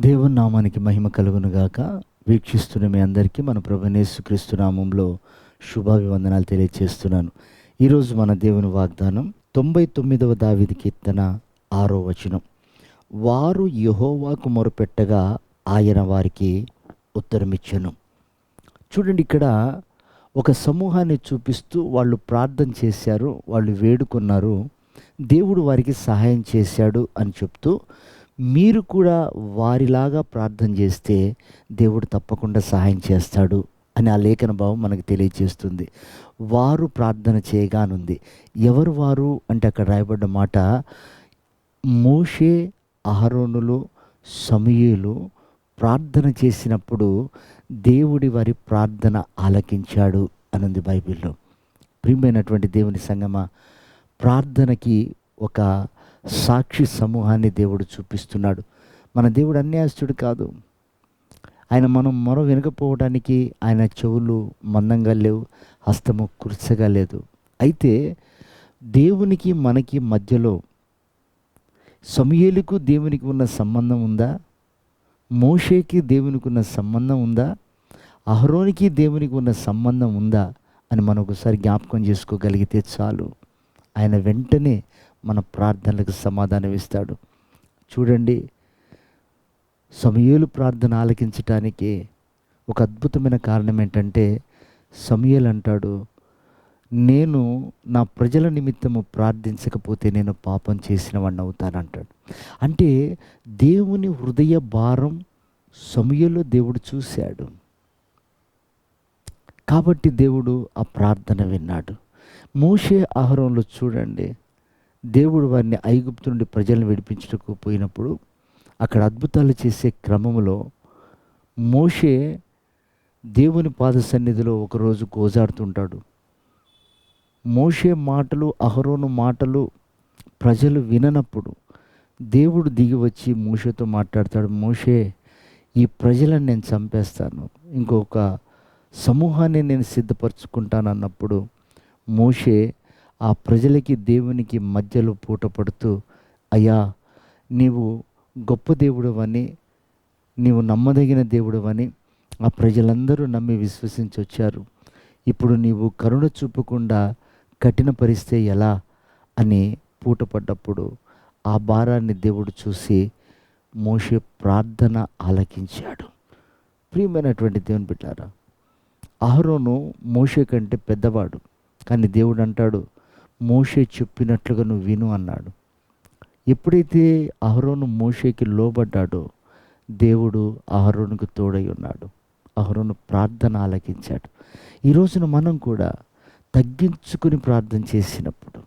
దేవుని నామానికి మహిమ కలుగును గాక. వీక్షిస్తున్న మీ అందరికీ మన ప్రభువైన యేసుక్రీస్తు నామంలో శుభాభివందనాలు తెలియజేస్తున్నాను. ఈరోజు మన దేవుని వాగ్దానం 99వ దావీదు కీర్తన 6వ వచనం. వారు యెహోవాకు మొరపెట్టగా ఆయన వారికి ఉత్తరమిచ్చెను. చూడండి, ఇక్కడ ఒక సమూహాన్ని చూపిస్తూ వాళ్ళు ప్రార్థన చేశారు, వాళ్ళు వేడుకున్నారు, దేవుడు వారికి సహాయం చేశాడు అని చెప్తూ, మీరు కూడా వారిలాగా ప్రార్థన చేస్తే దేవుడు తప్పకుండా సహాయం చేస్తాడు అని ఆ లేఖన భావం మనకు తెలియజేస్తుంది. వారు ప్రార్థన చేయగానుంది. ఎవరు వారు అంటే అక్కడ రాయబడ్డ మాట, మోషే, అహరోనులు, సమూయేలు ప్రార్థన చేసినప్పుడు దేవుడి వారి ప్రార్థన ఆలకించాడు అని ఉంది బైబిల్లో. ప్రియమైనటువంటి దేవుని సంగమా, ప్రార్థనకి ఒక సాక్షి సమూహాన్ని దేవుడు చూపిస్తున్నాడు. మన దేవుడు అన్యాయస్తుడు కాదు. మనం మొర వినకపోవడానికి ఆయన చెవులు మందంగా లేవు, హస్తము కుర్చగా లేదు. అయితే దేవునికి మనకి మధ్యలో సమూయేలుకు దేవునికి ఉన్న సంబంధం ఉందా? మోషేకి దేవునికి ఉన్న సంబంధం ఉందా? అహరోనికి దేవునికి ఉన్న సంబంధం ఉందా అని మనం ఒకసారి జ్ఞాపకం చేసుకోగలిగితే చాలు, ఆయన వెంటనే మన ప్రార్థనలకు సమాధానం ఇస్తాడు. చూడండి, సమూయేలు ప్రార్థన ఆలకించటానికి ఒక అద్భుతమైన కారణం ఏంటంటే, సమూయేలు అంటాడు, నేను నా ప్రజల నిమిత్తము ప్రార్థించకపోతే నేను పాపం చేసిన వాడిని అవుతానంటాడు. అంటే దేవుని హృదయ భారం సమూయేలులో దేవుడు చూశాడు కాబట్టి దేవుడు ఆ ప్రార్థన విన్నాడు. మోషే, అహరోనులు చూడండి, దేవుడు వారిని ఐగుప్తు నుండి ప్రజలను విడిపించుటకు పోయినప్పుడు అక్కడ అద్భుతాలు చేసే క్రమంలో మోషే దేవుని పాద సన్నిధిలో ఒకరోజు గోజాడుతుంటాడు. మోషే మాటలు, అహరోను మాటలు ప్రజలు విననప్పుడు దేవుడు దిగి వచ్చి మోషేతో మాట్లాడతాడు. మోషే, ఈ ప్రజలను నేను చంపేస్తాను, ఇంకొక సమూహాన్ని నేను సిద్ధపరచుకుంటాను అన్నప్పుడు మోషే ఆ ప్రజలకి దేవునికి మధ్యలో పూట పడుతూ, అయ్యా, నీవు గొప్ప దేవుడవని, నీవు నమ్మదగిన దేవుడవని ఆ ప్రజలందరూ నమ్మి విశ్వసించి వచ్చారు. ఇప్పుడు నీవు కరుణ చూపకుండా కఠినపరిస్తే ఎలా అని పూటపడ్డప్పుడు ఆ భారాన్ని దేవుడు చూసి మోషే ప్రార్థన ఆలకించాడు. ప్రియమైనటువంటి దేవుని బిడ్డారా, అహరోను మోషే కంటే పెద్దవాడు, కానీ దేవుడు అంటాడు, మోషే చెప్పినట్లుగా నువ్వు విను అన్నాడు. ఎప్పుడైతే అహరోను మోషేకి లోబడ్డాడో దేవుడు అహరోనుకు తోడై ఉన్నాడు. అహరోను ప్రార్థన ఆలకించాడు. ఈ రోజున మనం కూడా తగ్గించుకుని ప్రార్థన చేసినప్పుడు,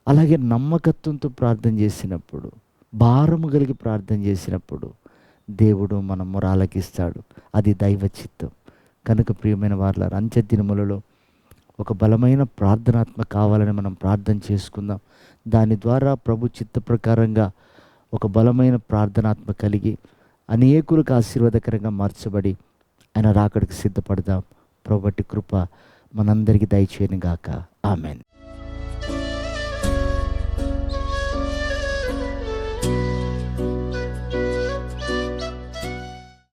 అలాగే నమ్మకత్వంతో ప్రార్థన చేసినప్పుడు, భారము కలిగి ప్రార్థన చేసినప్పుడు దేవుడు మన మొర ఆలకిస్తాడు. అది దైవ చిత్తం. కనుక ప్రియమైన వారలారా, అంత్య దినములలో ఒక బలమైన ప్రార్థనాత్మ కావాలని మనం ప్రార్థన చేసుకుందాం. దాని ద్వారా ప్రభు చిత్త ప్రకారంగా ఒక బలమైన ప్రార్థనాత్మ కలిగి అనేకులకు ఆశీర్వాదకరంగా మార్చబడి ఆయన రాకడికి సిద్ధపడదాం. ప్రభువటి కృప మనందరికీ దయచేయను గాక. ఆమెన్.